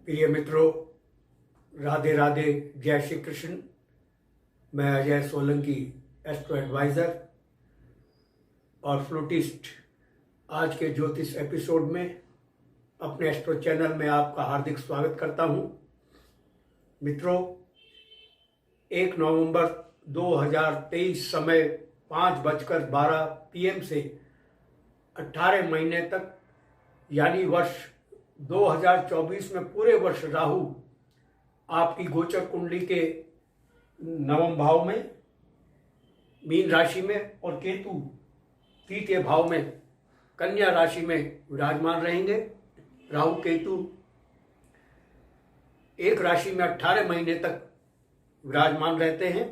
प्रिय मित्रों, राधे राधे, जय श्री कृष्ण। मैं अजय सोलंकी, एस्ट्रो एडवाइज़र और फ्लूटिस्ट, आज के ज्योतिष एपिसोड में अपने एस्ट्रो चैनल में आपका हार्दिक स्वागत करता हूं। मित्रों, 1 नवंबर 2023 समय 5:12 PM से 18 महीने तक यानी वर्ष 2024 में पूरे वर्ष राहु आपकी गोचर कुंडली के 9वें भाव में मीन राशि में और केतु 3य भाव में कन्या राशि में विराजमान रहेंगे। राहु केतु एक राशि में 18 महीने तक विराजमान रहते हैं।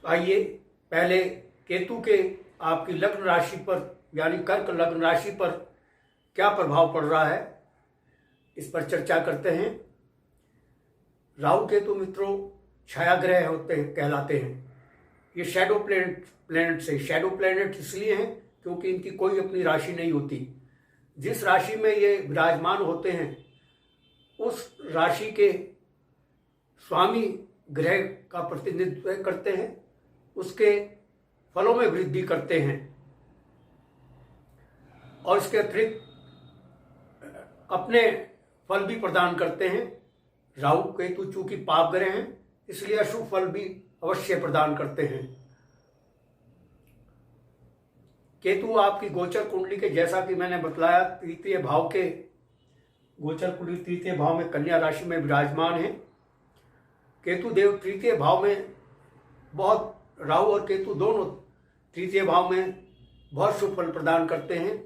आइए पहले केतु के आपकी लग्न राशि पर यानी कर्क लग्न राशि पर क्या प्रभाव पड़ रहा है, इस पर चर्चा करते हैं। राहु केतु मित्रों छाया ग्रह होते हैं, कहलाते हैं। ये शैडो प्लैनेट इसलिए हैं क्योंकि इनकी कोई अपनी राशि नहीं होती। जिस राशि में ये विराजमान होते हैं उस राशि के स्वामी ग्रह का प्रतिनिधित्व करते हैं, उसके फलों में वृद्धि करते हैं और इसके अतिरिक्त अपने फल भी प्रदान करते हैं। राहु केतु चूंकि पाप ग्रह हैं इसलिए अशुभ फल भी अवश्य प्रदान करते हैं। केतु आपकी गोचर कुंडली के, जैसा कि मैंने बतलाया, 3य भाव के गोचर कुंडली 3य भाव में कन्या राशि में विराजमान है। केतु देव 3य भाव में बहुत, राहु और केतु दोनों 3य भाव में बहुत शुभ फल प्रदान करते हैं।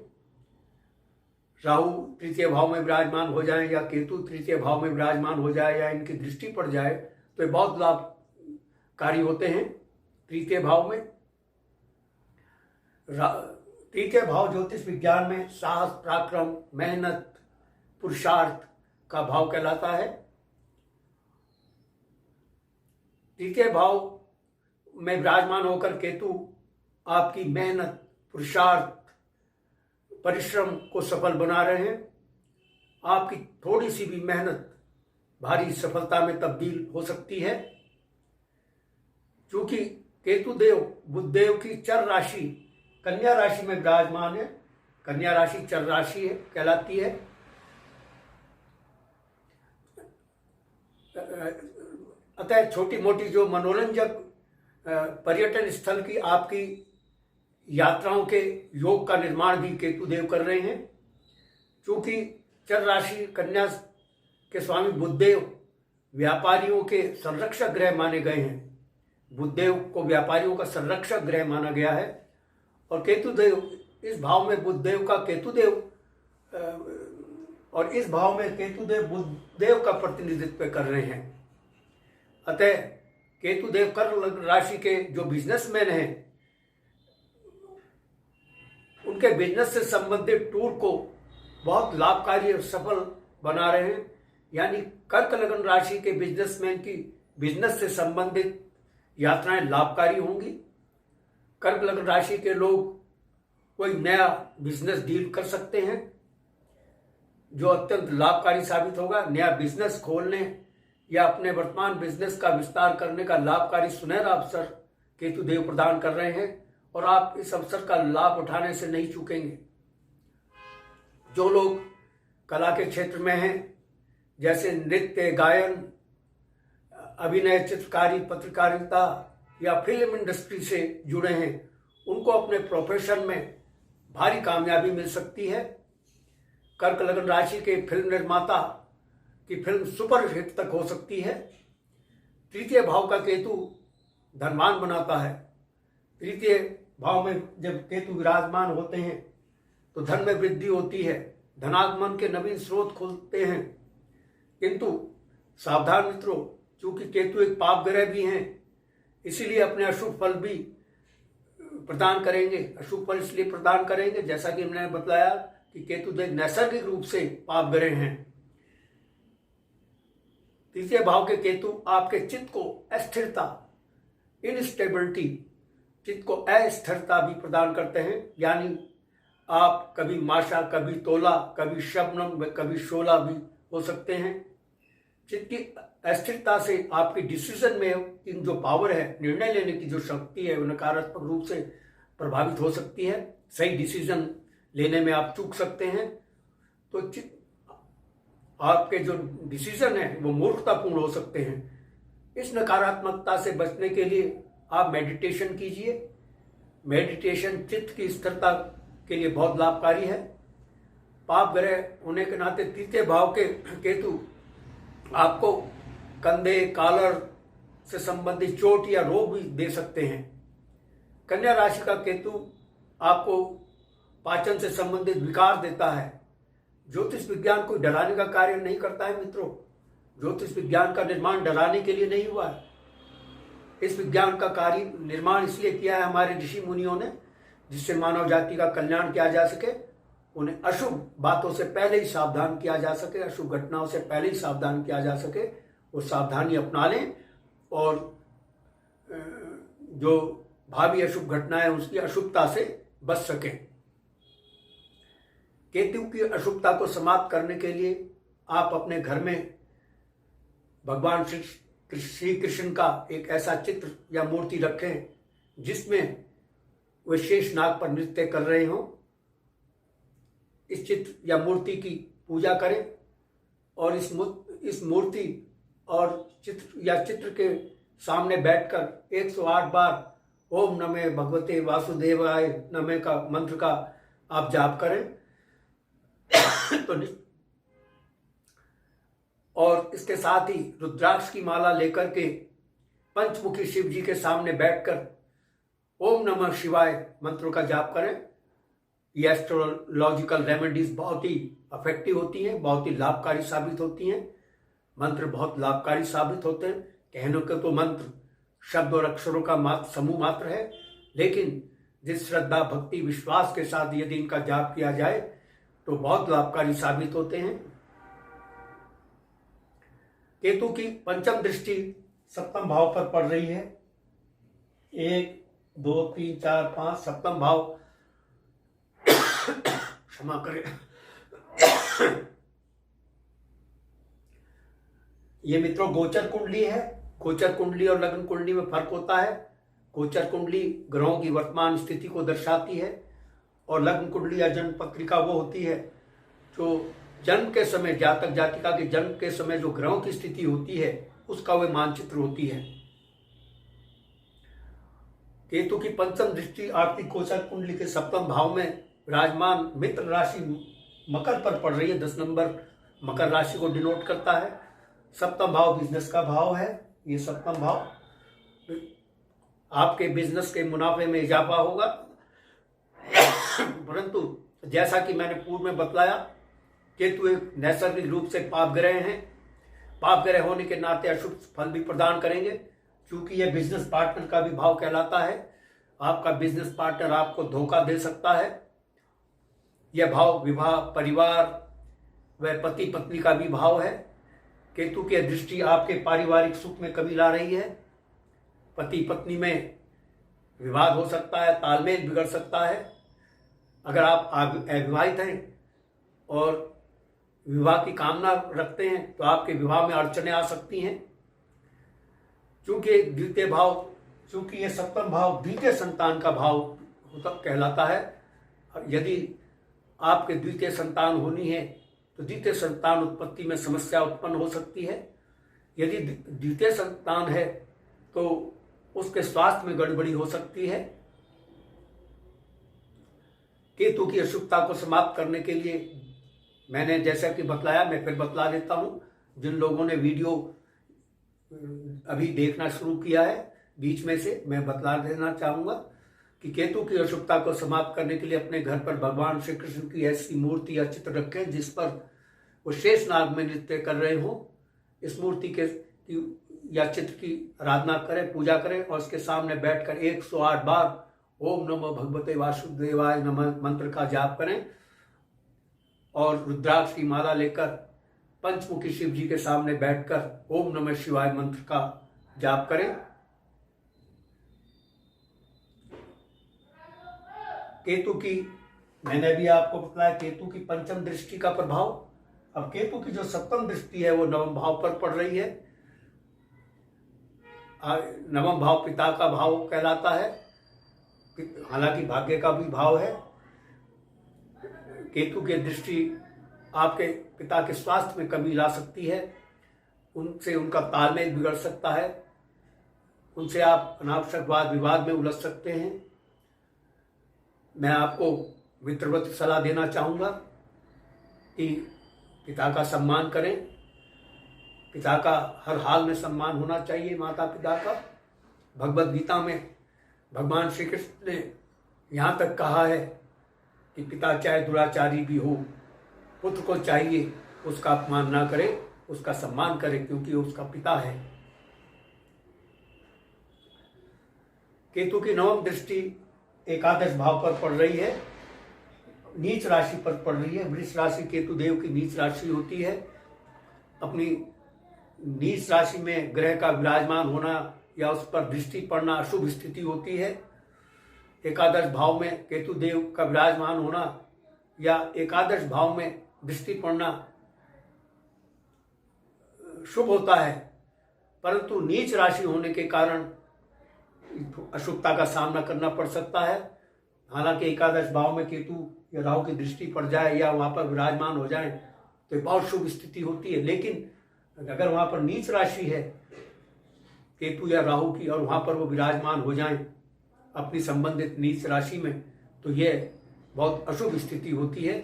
राहु 3य भाव में विराजमान हो जाए या केतु 3य भाव में विराजमान हो जाए या इनकी दृष्टि पड़ जाए तो ये बहुत लाभकारी होते हैं। 3य भाव में 3य भाव ज्योतिष विज्ञान में साहस, पराक्रम, मेहनत, पुरुषार्थ का भाव कहलाता है। 3य भाव में विराजमान होकर केतु आपकी मेहनत, पुरुषार्थ, परिश्रम को सफल बना रहे हैं। आपकी थोड़ी सी भी मेहनत भारी सफलता में तब्दील हो सकती है। क्योंकि केतु देव बुध देव की चर राशि कन्या राशि में विराजमान है। कन्या राशि चर राशि है, कहलाती है। अतः छोटी मोटी जो मनोरंजक पर्यटन स्थल की आपकी यात्राओं के योग का निर्माण भी केतु देव कर रहे हैं। क्योंकि चर राशि कन्या के स्वामी बुधदेव व्यापारियों के संरक्षक ग्रह माने गए हैं। बुधदेव को व्यापारियों का संरक्षक ग्रह माना गया है और केतु देव इस भाव में बुधदेव का और इस भाव में केतु देव बुधदेव का प्रतिनिधित्व कर रहे हैं। अतः केतु देव कर्क राशि के जो बिजनेसमैन हैं उनके बिजनेस से संबंधित टूर को बहुत लाभकारी और सफल बना रहे हैं। यानी कर्क लग्न राशि के बिजनेसमैन की बिजनेस से संबंधित यात्राएं लाभकारी होंगी। कर्क लग्न राशि के लोग कोई नया बिजनेस डील कर सकते हैं जो अत्यंत लाभकारी साबित होगा। नया बिजनेस खोलने या अपने वर्तमान बिजनेस का विस्तार करने का लाभकारी सुनहरा अवसर केतु देव प्रदान कर रहे हैं और आप इस अवसर का लाभ उठाने से नहीं चूकेंगे। जो लोग कला के क्षेत्र में हैं, जैसे नृत्य, गायन, अभिनय, चित्रकारी, पत्रकारिता या फिल्म इंडस्ट्री से जुड़े हैं, उनको अपने प्रोफेशन में भारी कामयाबी मिल सकती है। कर्क लग्न राशि के फिल्म निर्माता की फिल्म सुपर हिट तक हो सकती है। 3य भाव का केतु धनवान बनाता है। 3य भाव में जब केतु विराजमान होते हैं तो धन में वृद्धि होती है, धनागमन के नवीन स्रोत खुलते हैं। किंतु सावधान मित्रों, चूंकि केतु एक पाप ग्रह भी हैं, इसीलिए अपने अशुभ फल भी प्रदान करेंगे। अशुभ फल इसलिए प्रदान करेंगे, जैसा कि मैंने बतलाया कि केतु देव नैसर्गिक रूप से पाप ग्रह हैं। 3य भाव के केतु आपके चित्त को अस्थिरता, इनस्टेबिलिटी, चित्त को अस्थिरता भी प्रदान करते हैं। यानी आप कभी माशा, कभी तोला, कभी शबनम, कभी शोला भी हो सकते हैं। चित्त की अस्थिरता से आपकी डिसीजन में इन जो पावर है, निर्णय लेने की जो शक्ति है, वो नकारात्मक रूप से प्रभावित हो सकती है। सही डिसीजन लेने में आप चूक सकते हैं। तो आपके जो डिसीजन है वो मूर्खतापूर्ण हो सकते हैं। इस नकारात्मकता से बचने के लिए आप मेडिटेशन कीजिए। मेडिटेशन चित्त की स्थिरता के लिए बहुत लाभकारी है। पाप ग्रह होने के नाते तृतीय भाव के केतु आपको कंधे, कॉलर से संबंधित चोट या रोग भी दे सकते हैं। कन्या राशि का केतु आपको पाचन से संबंधित विकार देता है। ज्योतिष विज्ञान कोई डराने का कार्य नहीं करता है मित्रों। ज्योतिष विज्ञान का निर्माण डराने के लिए नहीं हुआ है। इस विज्ञान का कार्य निर्माण इसलिए किया है हमारे ऋषि मुनियों ने, जिससे मानव जाति का कल्याण किया जा सके, उन्हें अशुभ बातों से पहले ही सावधान किया जा सके, अशुभ घटनाओं से पहले ही सावधान किया जा सके। वो सावधानी अपना लें और जो भावी अशुभ घटना है उसकी अशुभता से बच सकें। केतु की अशुभता को समाप्त करने के लिए आप अपने घर में भगवान श्री कृष्ण का एक ऐसा चित्र या मूर्ति रखें जिसमें वे शेष नाग पर नृत्य कर रहे हों। इस चित्र या मूर्ति की पूजा करें और इस मूर्ति और चित्र के सामने बैठकर 108 बार ओम नमः भगवते वासुदेवाय नमः का मंत्र का आप जाप करें। तो और इसके साथ ही रुद्राक्ष की माला लेकर के पंचमुखी शिव जी के सामने बैठकर ओम नमः शिवाय मंत्रों का जाप करें। ये एस्ट्रोलॉजिकल रेमेडीज बहुत ही इफेक्टिव होती हैं, बहुत ही लाभकारी साबित होती हैं। मंत्र बहुत लाभकारी साबित होते हैं। कहने के तो मंत्र शब्द और अक्षरों का समूह मात्र है, लेकिन जिस श्रद्धा, भक्ति, विश्वास के साथ यदि इनका जाप किया जाए तो बहुत लाभकारी साबित होते हैं। केतु की पंचम दृष्टि सप्तम भाव पर पड़ रही है। 1, 2, 3, 4, 5 सप्तम भाव क्षमा करें। ये मित्रों गोचर कुंडली है। गोचर कुंडली और लग्न कुंडली में फर्क होता है। गोचर कुंडली ग्रहों की वर्तमान स्थिति को दर्शाती है और लग्न कुंडली या जन्म पत्रिका वो होती है जो जन्म के समय, जातक जातिका के जन्म के समय जो ग्रहों की स्थिति होती है उसका वह मानचित्र होती है। केतु की पंचम दृष्टि आपकी गोचर कुंडली के सप्तम भाव में विराजमान मित्र राशि मकर पर पड़ रही है। 10 नंबर मकर राशि को डिनोट करता है। सप्तम भाव बिजनेस का भाव है। ये सप्तम भाव आपके बिजनेस के मुनाफे में इजाफा होगा, परंतु जैसा कि मैंने पूर्व में बतलाया, केतु एक नैसर्गिक रूप से पाप ग्रह हैं। पाप ग्रह होने के नाते अशुभ फल भी प्रदान करेंगे, क्योंकि यह बिजनेस पार्टनर का भी भाव कहलाता है। आपका बिजनेस पार्टनर आपको धोखा दे सकता है। यह भाव विवाह, परिवार व पति पत्नी का भी भाव है। केतु की दृष्टि आपके पारिवारिक सुख में कमी ला रही है। पति पत्नी में विवाद हो सकता है, तालमेल बिगड़ सकता है। अगर आप अविवाहित हैं और विवाह की कामना रखते हैं तो आपके विवाह में अड़चनें आ सकती हैं। चूंकि यह सप्तम भाव द्वितीय संतान का भाव कहलाता है। यदि आपके द्वितीय संतान होनी है तो द्वितीय संतान उत्पत्ति में समस्या उत्पन्न हो सकती है। यदि द्वितीय संतान है तो उसके स्वास्थ्य में गड़बड़ी हो सकती है। केतु की अशुभता को समाप्त करने के लिए मैंने जैसा कि बतलाया, मैं फिर बतला देता हूं। जिन लोगों ने वीडियो अभी देखना शुरू किया है बीच में से, मैं बतला देना चाहूंगा कि केतु की अशुभता को समाप्त करने के लिए अपने घर पर भगवान श्री कृष्ण की ऐसी मूर्ति या चित्र रखें जिस पर वो शेष नाग में नृत्य कर रहे हों। इस मूर्ति के या चित्र की आराधना करें, पूजा करें और उसके सामने बैठकर 108 बार ओम नमो भगवते वासुदेवाय नमः मंत्र का जाप करें और रुद्राक्ष की माला लेकर पंचमुखी शिव जी के सामने बैठकर ओम नमः शिवाय मंत्र का जाप करें। केतु की मैंने भी आपको बताया केतु की पंचम दृष्टि का प्रभाव। अब केतु की जो सप्तम दृष्टि है वो नवम भाव पर पड़ रही है। नवम भाव पिता का भाव कहलाता है, हालांकि भाग्य का भी भाव है। केतु की दृष्टि आपके पिता के स्वास्थ्य में कमी ला सकती है, उनसे उनका तालमेल बिगड़ सकता है, उनसे आप अनावश्यक वाद विवाद में उलझ सकते हैं। मैं आपको मित्रवत सलाह देना चाहूँगा कि पिता का सम्मान करें। पिता का हर हाल में सम्मान होना चाहिए, माता पिता का। भगवद गीता में भगवान श्री कृष्ण ने यहाँ तक कहा है कि पिता चाहे दुराचारी भी हो, पुत्र को चाहिए उसका अपमान ना करे, उसका सम्मान करे, क्योंकि उसका पिता है। केतु की नवम दृष्टि एकादश भाव पर पड़ रही है, नीच राशि पर पड़ रही है। वृष राशि केतु देव की नीच राशि होती है। अपनी नीच राशि में ग्रह का विराजमान होना या उस पर दृष्टि पड़ना अशुभ स्थिति होती है। एकादश भाव में केतु देव का विराजमान होना या एकादश भाव में दृष्टि पड़ना शुभ होता है, परंतु नीच राशि होने के कारण अशुभता का सामना करना पड़ सकता है। हालांकि एकादश भाव में केतु या राहु की दृष्टि पड़ जाए या वहां पर विराजमान हो जाए तो बहुत शुभ स्थिति होती है, लेकिन अगर वहां पर नीच राशि है केतु या राहु की और वहां पर वो विराजमान हो जाएं अपनी संबंधित नीच राशि में, तो यह बहुत अशुभ स्थिति होती है।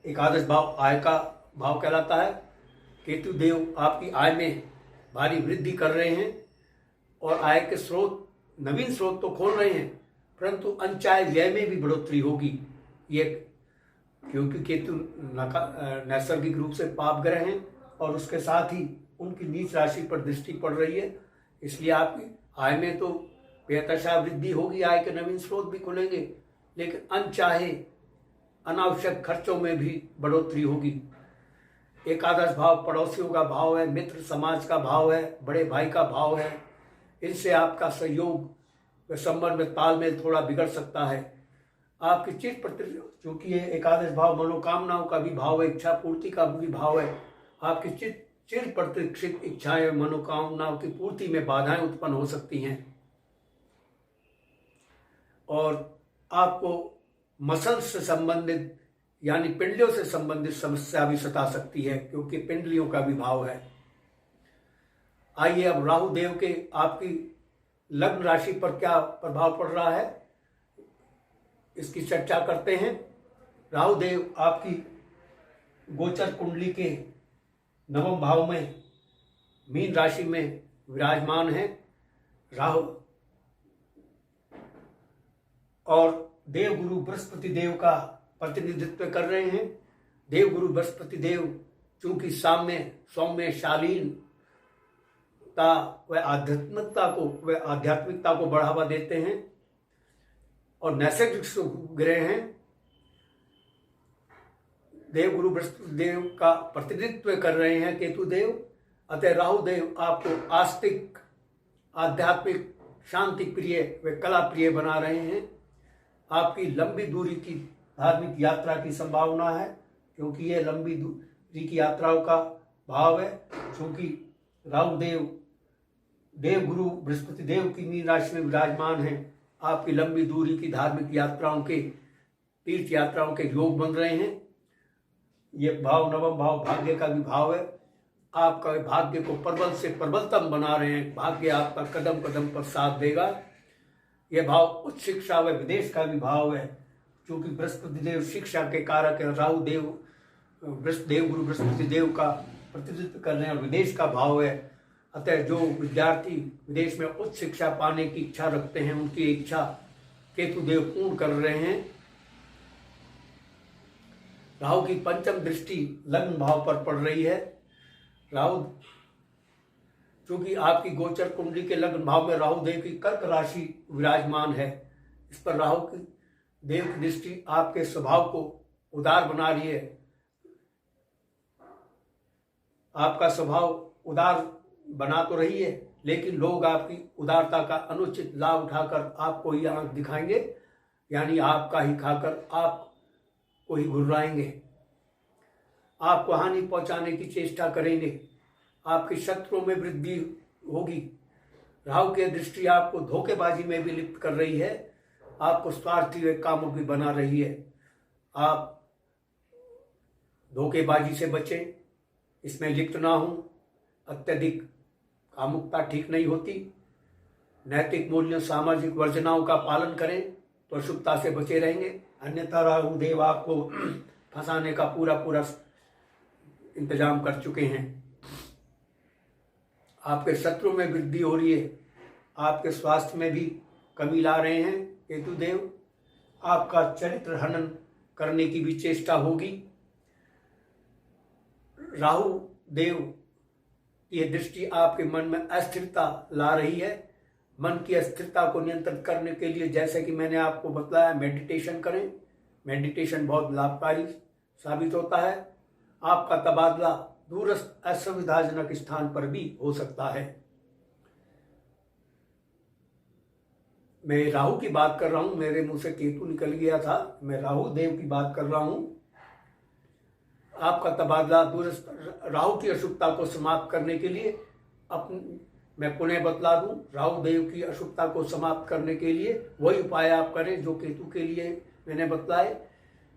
एकादश भाव आय का भाव कहलाता है। केतु देव आपकी आय में भारी वृद्धि कर रहे हैं और आय के स्रोत, नवीन स्रोत तो खोल रहे हैं, परंतु अनचाहे व्यय में भी बढ़ोतरी होगी। ये क्योंकि केतु नैसर्गिक रूप से पाप ग्रह हैं और उसके साथ ही उनकी नीच राशि पर दृष्टि पड़ रही है, इसलिए आपकी आय में तो बेहतशा वृद्धि होगी, आय के नवीन स्रोत भी खुलेंगे, लेकिन अनचाहे अनावश्यक खर्चों में भी बढ़ोतरी होगी। एकादश भाव पड़ोसियों का भाव है, मित्र समाज का भाव है, बड़े भाई का भाव है। इनसे आपका सहयोग संबंध में तालमेल थोड़ा बिगड़ सकता है। आपकी चिर प्रति, चूंकि ये एकादश भाव मनोकामनाओं का भी भाव है, इच्छा पूर्ति का भी भाव है, आपकी चिर प्रतीक्षित इच्छाएं मनोकामनाओं की पूर्ति में बाधाएं उत्पन्न हो सकती हैं और आपको मसल्स से संबंधित यानी पिंडलियों से संबंधित समस्या भी सता सकती है, क्योंकि पिंडलियों का भी भाव है। आइए अब राहु देव के आपकी लग्न राशि पर क्या प्रभाव पड़ रहा है इसकी चर्चा करते हैं। राहु देव आपकी गोचर कुंडली के नवम भाव में मीन राशि में विराजमान है। राहु और देवगुरु बृहस्पति देव का प्रतिनिधित्व कर रहे हैं। देवगुरु बृहस्पति देव चूंकि सौम्य शालीनता व आध्यात्मिकता को बढ़ावा देते हैं और नैसर्गिक ग्रह हैं। देवगुरु बृहस्पति देव का प्रतिनिधित्व कर रहे हैं केतु देव, अतः राहु देव आपको आस्तिक, आध्यात्मिक, शांति प्रिय व कला प्रिय बना रहे हैं। आपकी लंबी दूरी की धार्मिक यात्रा की संभावना है, क्योंकि यह लंबी दूरी की यात्राओं का भाव है। क्योंकि राहु देव देवगुरु बृहस्पति देव की मीन राशि में विराजमान है, आपकी लंबी दूरी की धार्मिक यात्राओं के, तीर्थ यात्राओं के योग बन रहे हैं। ये भाव नवम भाव भाग्य का भी भाव है। आपका भाग्य को प्रबल से प्रबलतम बना रहे हैं। भाग्य आपका कदम कदम पर साथ देगा। यह भाव उच्च शिक्षा व विदेश का भी भाव है, क्योंकि बृहस्पति देव शिक्षा के कारक है। राहु देव देवगुरु बृहस्पति देव का प्रतिनिधित्व कर रहे हैं और विदेश का भाव है। अतः जो विद्यार्थी विदेश में उच्च शिक्षा पाने की इच्छा रखते हैं, उनकी इच्छा केतु देव पूर्ण कर रहे हैं। राहु की पंचम दृष्टि लग्न भाव पर पड़ रही है। राहु क्योंकि आपकी गोचर कुंडली के लग्न भाव में राहु देव की कर्क राशि विराजमान है, इस पर राहु की देव की दृष्टि आपके स्वभाव को उदार बना रही है। आपका स्वभाव उदार बना तो रही है, लेकिन लोग आपकी उदारता का अनुचित लाभ उठाकर आपको ही आंख दिखाएंगे, यानी आपका ही खाकर आपको ही घुर्राएंगे, आपको हानि पहुंचाने की चेष्टा करेंगे, आपके शत्रुओं में वृद्धि होगी। राहु की दृष्टि आपको धोखेबाजी में भी लिप्त कर रही है, आपको स्वार्थी व कामुक भी बना रही है। आप धोखेबाजी से बचें, इसमें लिप्त ना हो। अत्यधिक कामुकता ठीक नहीं होती। नैतिक मूल्यों, सामाजिक वर्जनाओं का पालन करें तो अशुभता से बचे रहेंगे, अन्यथा राहु देव आपको फंसाने का पूरा इंतजाम कर चुके हैं। आपके शत्रु में वृद्धि हो रही है, आपके स्वास्थ्य में भी कमी ला रहे हैं केतु देव। आपका चरित्र हनन करने की भी चेष्टा होगी। राहु देव की दृष्टि आपके मन में अस्थिरता ला रही है। मन की अस्थिरता को नियंत्रित करने के लिए, जैसे कि मैंने आपको बताया, मेडिटेशन करें। मेडिटेशन बहुत लाभकारी साबित होता है। आपका तबादला दूरस्थ असुविधाजनक स्थान पर भी हो सकता है। मैं राहु की बात कर रहा हूं, मेरे मुंह से केतु निकल गया था, मैं राहु देव की बात कर रहा हूं। आपका तबादला दूरस्थ राहु की अशुभता को समाप्त करने के लिए मैं पुनः बतला दूं, राहु देव की अशुभता को समाप्त करने के लिए वही उपाय आप करें जो केतु के लिए मैंने बतलाए।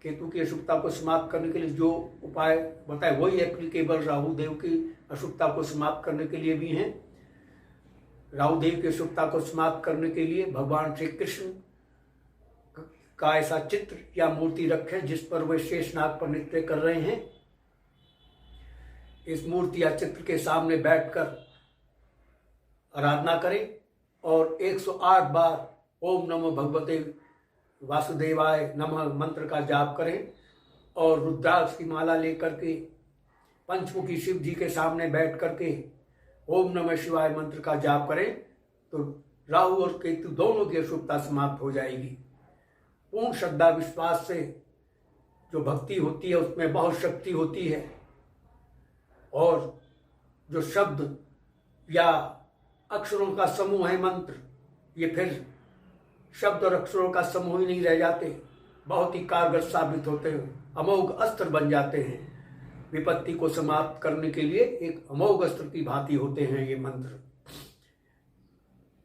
केतु की अशुभता को समाप्त करने के लिए जो उपाय बताए वही एप्लीकेबल राहु देव की अशुभता को समाप्त करने के लिए भी हैं। राहु देव की अशुभता को समाप्त करने के लिए भगवान श्री कृष्ण का ऐसा चित्र या मूर्ति रखें जिस पर वे शेषनाग पर नृत्य कर रहे हैं। इस मूर्ति या चित्र के सामने बैठकर आराधना करें और 108 बार ओम नमो भगवते वासुदेवाय नमः मंत्र का जाप करें और रुद्राक्ष की माला लेकर के पंचमुखी शिव जी के सामने बैठ करके ओम नमः शिवाय मंत्र का जाप करें तो राहु और केतु दोनों की अशुभता समाप्त हो जाएगी। पूर्ण श्रद्धा विश्वास से जो भक्ति होती है उसमें बहुत शक्ति होती है, और जो शब्द या अक्षरों का समूह है मंत्र, ये फिर शब्द और अक्षरों का समूह ही नहीं रह जाते, बहुत ही कारगर साबित होते हैं, अमोघ अस्त्र बन जाते हैं। विपत्ति को समाप्त करने के लिए एक अमोघ अस्त्र की भांति होते हैं ये मंत्र,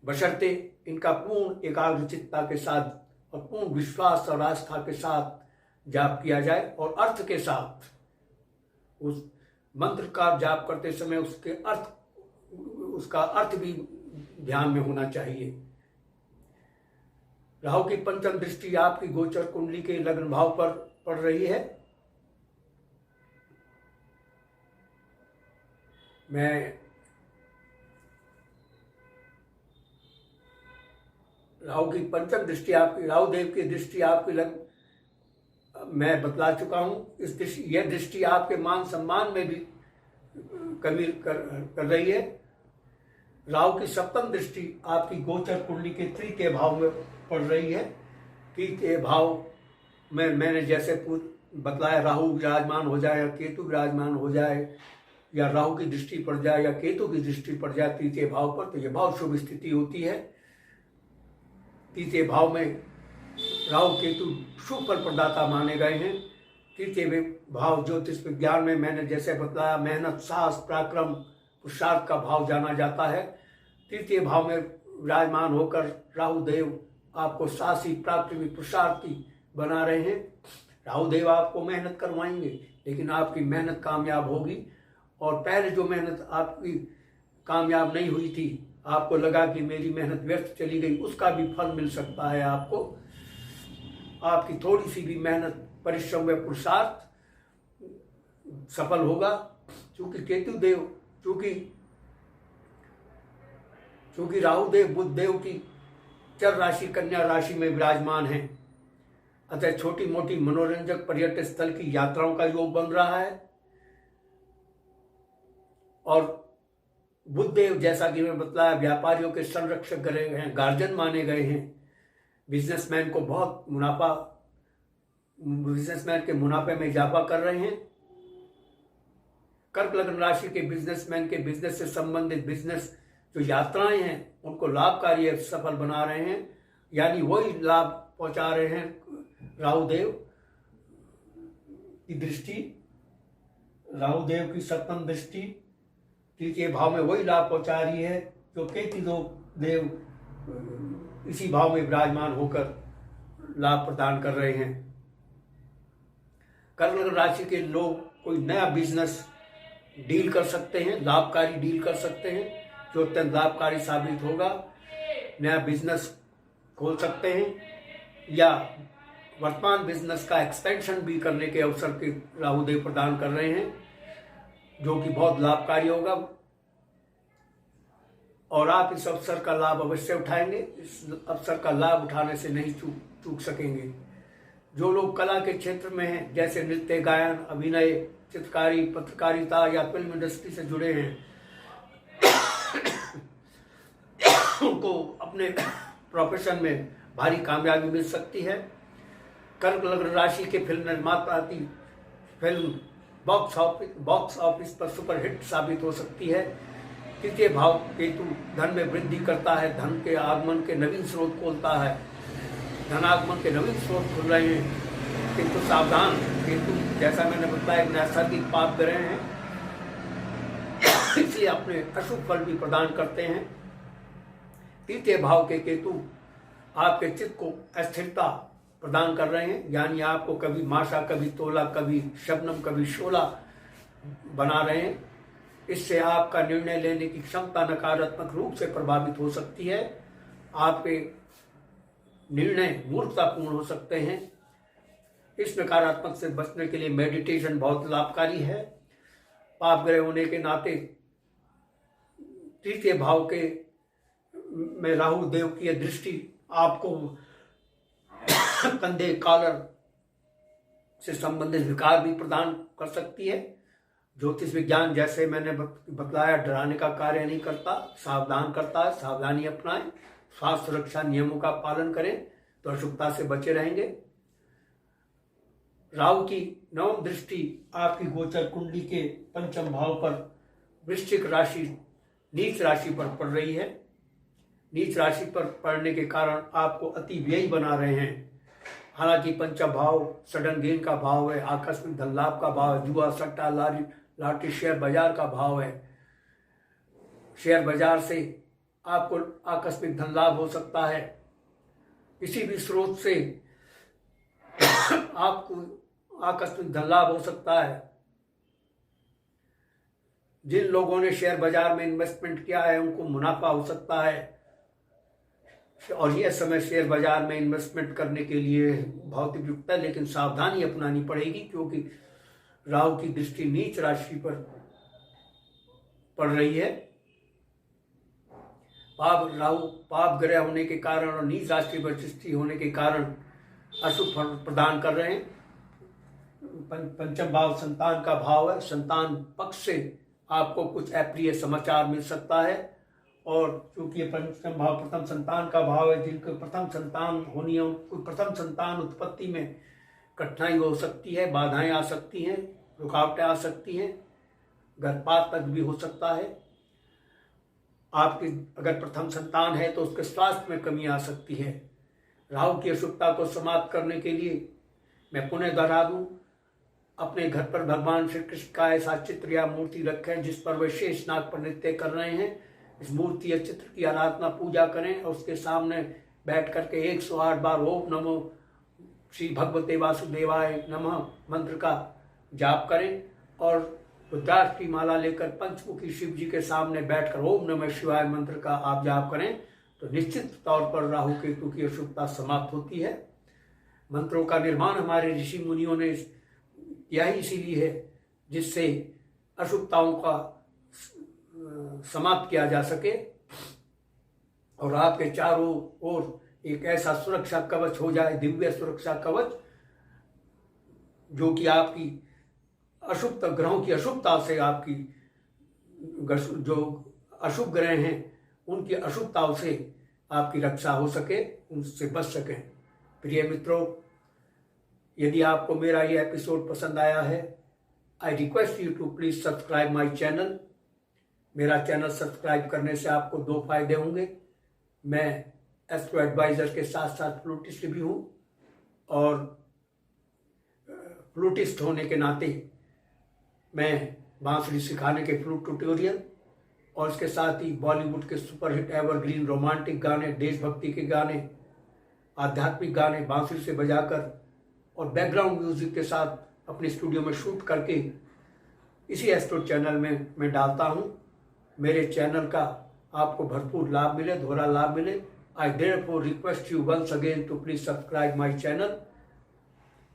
बशर्ते इनका पूर्ण एकाग्रचित्ता के साथ और पूर्ण विश्वास और आस्था के साथ जाप किया जाए और अर्थ के साथ। उस मंत्र का जाप करते समय उसका अर्थ भी ध्यान में होना चाहिए। राहु की पंचम दृष्टि आपकी गोचर कुंडली के लग्न भाव पर पड़ रही है। मैं राहु की पंचम दृष्टि आपकी, राहु देव की दृष्टि आपकी मैं बतला चुका हूं। यह दृष्टि आपके मान सम्मान में भी कमी कर रही है। राहु की सप्तम दृष्टि आपकी गोचर कुंडली के तृतीय भाव में पड़ रही है। तृतीय भाव में मैंने जैसे बतलाया, राहु विराजमान हो जाए या केतु विराजमान हो जाए या राहु की दृष्टि पड़ जाए या केतु की दृष्टि पड़ जाए तृतीय भाव पर, तो यह बहुत शुभ स्थिति होती है। तृतीय भाव में राहु केतु शुभ फल प्रदाता माने गए हैं। तृतीय भाव ज्योतिष विज्ञान में मैंने जैसे बतलाया, मेहनत, साहस, पराक्रम, पुरुषार्थ का भाव जाना जाता है। तृतीय भाव में विराजमान होकर राहु देव आपको साहसी, पराक्रमी, पुरुषार्थी बना रहे हैं। राहु देव आपको मेहनत करवाएंगे, लेकिन आपकी मेहनत कामयाब होगी। और पहले जो मेहनत आपकी कामयाब नहीं हुई थी, आपको लगा कि मेरी मेहनत व्यर्थ चली गई, उसका भी फल मिल सकता है आपको। आपकी थोड़ी सी भी मेहनत, परिश्रम व पुरुषार्थ सफल होगा। चूंकि केतु देव, चूंकि राहु देव बुध देव की चर राशि कन्या राशि में विराजमान है, अतः छोटी मोटी मनोरंजक पर्यटन स्थल की यात्राओं का योग बन रहा है। और बुध देव, जैसा कि मैं बतलाया, व्यापारियों के संरक्षक गए हैं, गार्जियन माने गए हैं। बिजनेसमैन को बहुत मुनाफा, बिजनेसमैन के मुनाफे में इजाफा कर रहे हैं। कर्क लग्न राशि के बिजनेसमैन के बिजनेस से संबंधित बिजनेस जो यात्राएं हैं उनको लाभकारी सफल बना रहे हैं, यानी वही लाभ पहुंचा रहे हैं। राहुदेव की दृष्टि, राहुदेव की सप्तम दृष्टि तृतीय भाव में वही लाभ पहुंचा रही है जो केतु देव इसी भाव में विराजमान होकर लाभ प्रदान कर रहे हैं। कर्क लग्न राशि के लोग कोई नया बिजनेस डील कर सकते हैं, लाभकारी डील कर सकते हैं जो अत्यंत लाभकारी साबित होगा। नया बिजनेस खोल सकते हैं या वर्तमान बिजनेस का एक्सपेंशन भी करने के अवसर के राहुदेव प्रदान कर रहे हैं, जो कि बहुत लाभकारी होगा और आप इस अवसर का लाभ अवश्य उठाएंगे। इस अवसर का लाभ उठाने से नहीं चूक सकेंगे। जो लोग कला के क्षेत्र में हैं, जैसे नृत्य, गायन, अभिनय, चित्रकारी, पत्रकारिता या फिल्म इंडस्ट्री से जुड़े हैं, उनको अपने प्रोफेशन में भारी कामयाबी मिल सकती है। कर्क लग्न राशि के फिल्म निर्माता की फिल्म बॉक्स ऑफिस पर सुपरहिट साबित हो सकती है। तृतीय भाव केतु धन में वृद्धि करता है, धन के आगमन के नवीन स्रोत खोलता है, धनागमन के नवीन स्रोत खुल रहे हैं। किंतु सावधान, केतु जैसा मैंने बताया एक नैसर्गिक पाप ग्रह हैं, इसलिए अपने अशुभ फल भी प्रदान करते हैं। तृतीय भाव के केतु आपके चित्त को अस्थिरता प्रदान कर रहे हैं, यानी आपको कभी माशा, कभी तोला, कभी शबनम, कभी शोला बना रहे हैं। इससे आपका निर्णय लेने की क्षमता नकारात्मक रूप से प्रभावित हो सकती है। आपके निर्णय मूर्खतापूर्ण हो सकते हैं। इस नकारात्मक से बचने के लिए मेडिटेशन बहुत लाभकारी है। पाप ग्रह होने के नाते तृतीय भाव के में राहु देव की दृष्टि आपको कंधे, कॉलर से संबंधित विकार भी प्रदान कर सकती है। ज्योतिष विज्ञान जैसे मैंने बतलाया डराने का कार्य नहीं करता, सावधान करता है। सावधानी अपनाएं, स्वास्थ्य सुरक्षा नियमों का पालन करें तो अशुभता से बचे रहेंगे। राहु की नवम दृष्टि आपकी गोचर कुंडली के पंचम भाव पर वृश्चिक राशि नीच राशि पर पड़ रही है। नीच राशि पर पड़ने के कारण आपको अति व्ययी बना रहे हैं। हालांकि पंचम भाव सडन गेन का भाव है, आकस्मिक धन लाभ का भाव है, जुआ, सट्टा, लॉटरी, शेयर बाजार का भाव है। शेयर बाजार से आपको आकस्मिक धन लाभ हो सकता है। किसी भी स्रोत से आपको आकस्मिक धन लाभ हो सकता है। जिन लोगों ने शेयर बाजार में इन्वेस्टमेंट किया है उनको मुनाफा हो सकता है और यह समय शेयर बाजार में इन्वेस्टमेंट करने के लिए बहुत ही उपयुक्त है, लेकिन सावधानी अपनानी पड़ेगी क्योंकि राहु की दृष्टि नीच राशि पर पड़ रही है। पाप ग्रह होने के कारण और नीच राशि पर दृष्टि होने के कारण अशुभ फल प्रदान कर रहे हैं। पंचम भाव संतान का भाव है। संतान पक्ष से आपको कुछ अप्रिय समाचार मिल सकता है और क्योंकि पंचम भाव प्रथम संतान का भाव है, जिनके प्रथम संतान होनी है उनको प्रथम संतान उत्पत्ति में कठिनाई हो सकती है, बाधाएं आ सकती हैं, रुकावटें आ सकती हैं, गर्भपात तक भी हो सकता है। आपकी अगर प्रथम संतान है तो उसके स्वास्थ्य में कमी आ सकती है। राहु की अशुभता को समाप्त करने के लिए मैं पुनः दोहरा दूं, अपने घर पर भगवान श्री कृष्ण का ऐसा चित्र या मूर्ति रखें जिस पर वे शेष नाग पर नृत्य कर रहे हैं। इस मूर्ति या चित्र की आराधना पूजा करें और उसके सामने बैठ करके 108 बार ओम नमो श्री भगवते वासुदेवाय नमः मंत्र का जाप करें और रुद्राक्ष की माला लेकर पंचमुखी शिव जी के सामने बैठकर ओम नमः शिवाय मंत्र का आप जाप करें तो निश्चित तौर पर राहु केतु की अशुभता समाप्त होती है। मंत्रों का निर्माण हमारे ऋषि मुनियों ने किया ही इसीलिए है जिससे अशुभताओं का समाप्त किया जा सके और आपके चारों ओर एक ऐसा सुरक्षा कवच हो जाए, दिव्य सुरक्षा कवच, जो कि आपकी अशुभ ग्रहों की अशुभता से आपकी जो अशुभ ग्रह हैं उनकी अशुभताओं से आपकी रक्षा हो सके, उनसे बच सकें। प्रिय मित्रों, यदि आपको मेरा ये एपिसोड पसंद आया है, I request you to please subscribe my channel. मेरा चैनल सब्सक्राइब करने से आपको 2 फायदे होंगे। मैं एस्ट्रो एडवाइजर के साथ साथ फ्लूटिस्ट भी हूँ और फ्लूटिस्ट होने के नाते मैं बांसुरी सिखाने के फ्लूट ट्यूटोरियल और इसके साथ ही बॉलीवुड के सुपरहिट एवरग्रीन रोमांटिक गाने, देशभक्ति के गाने, आध्यात्मिक गाने बांसुरी से बजाकर और बैकग्राउंड म्यूजिक के साथ अपने स्टूडियो में शूट करके इसी एस्ट्रो चैनल में मैं डालता हूं। मेरे चैनल का आपको भरपूर लाभ मिले, दोहरा लाभ मिले। I therefore request you once again to please subscribe my channel.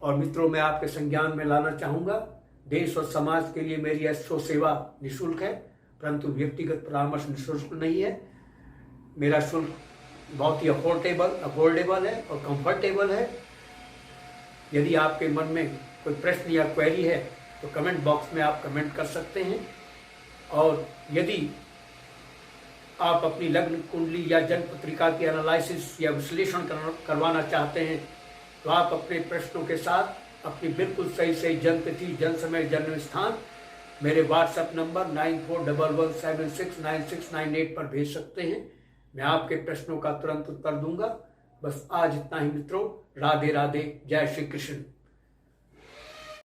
और मित्रों, मैं आपके संज्ञान में लाना चाहूँगा, देश और समाज के लिए मेरी एस्ट्रो सेवा निःशुल्क है, परंतु व्यक्तिगत परामर्श निःशुल्क नहीं है। मेरा शुल्क बहुत ही अफोर्डेबल है और कंफर्टेबल है। यदि आपके मन में कोई प्रश्न या क्वेरी है तो कमेंट बॉक्स में आप कमेंट कर सकते हैं। और यदि आप अपनी लग्न कुंडली या जन्म पत्रिका की एनालिसिस या विश्लेषण करवाना चाहते हैं तो आप अपने प्रश्नों के साथ अपनी बिल्कुल सही जन्म तिथि, जन्म समय, जन्म स्थान मेरे व्हाट्सएप नंबर 9411769698 पर भेज सकते हैं। मैं आपके प्रश्नों का तुरंत उत्तर दूंगा। बस आज इतना ही मित्रों। राधे राधे, जय श्री कृष्ण।